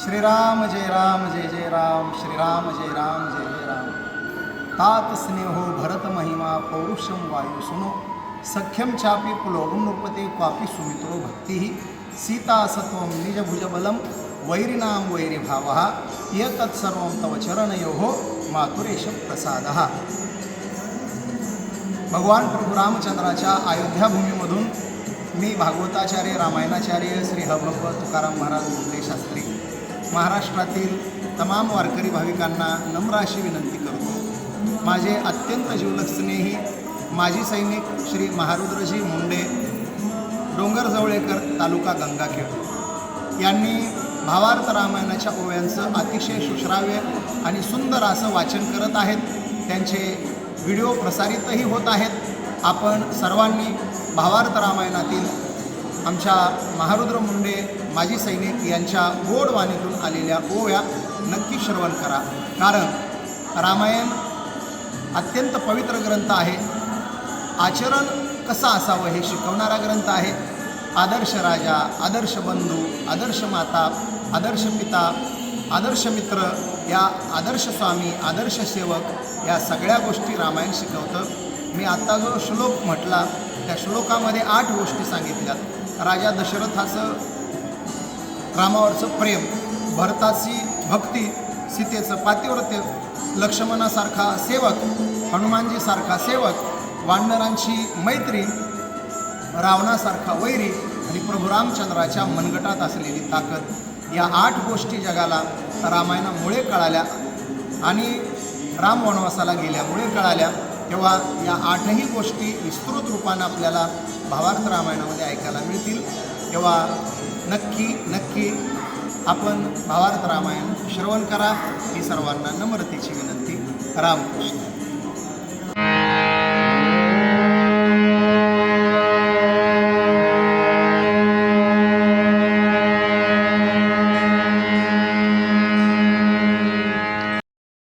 श्रीराम जय राम जय जय राम, श्रीराम जय राम जय जय राम। तात स्नेहो भरत महिमा पौरुषम वायु सुनो, सख्यम चापी पुलोगम नृपते क्वापि सुमित्रो भक्ति। सीता सत्वम निजभुजबलम वैरिनाम वैरिभावः, एतत्सर्वं तव चरणयोः मातुरेश प्रसादः। भगवान प्रभू रामचंद्राच्या अयोध्याभूमीमधून मी भागवताचार्य रामायणाचार्य श्री हभप तुकाराम महाराज मुंडे शास्त्री महाराष्ट्रातील तमाम वारकरी भाविकांना नम्र अशी विनंती करतो। माझे अत्यंत जीवलग स्नेही माजी सैनिक श्री महारुद्रजी मुंडे, डोंगर जवळेकर, तालुका गंगाखेड यांनी भावार्थ रामायणाच्या ओव्यांचं अतिशय सुश्राव्य आणि सुंदर असं वाचन करत आहेत। त्यांचे व्हिडिओ प्रसारितही होत आहेत। आपण सर्वांनी भावार्थ रामायणातील आमच्या महारुद्र मुंडे माजी सैनिक यांच्या गोड वाणीतून आलेल्या ओव्या नक्की श्रवण करा, कारण रामायण अत्यंत पवित्र ग्रंथ आहे। आचरण कसं असावं हे शिकवणारा ग्रंथ आहे। आदर्श राजा, आदर्श बंधू, आदर्श माता, आदर्श पिता, आदर्श मित्र, या आदर्श स्वामी, आदर्श सेवक, या सगळ्या गोष्टी रामायण शिकवतं। मी आत्ता जो श्लोक म्हटला त्या श्लोकामध्ये 8 गोष्टी सांगितल्यात। राजा दशरथाचं रामावरचं प्रेम, भरताची भक्ती, सीतेचं पातिव्रत्य, लक्ष्मणासारखा सेवक, हनुमानजीसारखा सेवक, वानरांची मैत्री, रावणासारखा वैरी आणि प्रभू रामचंद्राच्या मनगटात असलेली ताकद, या 8 गोष्टी जगाला रामायणामुळे कळाल्या आणि राम वनवासाला गेल्यामुळे कळाल्या। तेव्हा या 8ही गोष्टी विस्तृत रूपानं आपल्याला भावार्थ रामायणामध्ये ऐकायला मिळतील। तेव्हा नक्की आपण भावार्थ रामायण श्रवण करा, ही सर्वांना नम्रतेची विनंती। रामकृष्ण।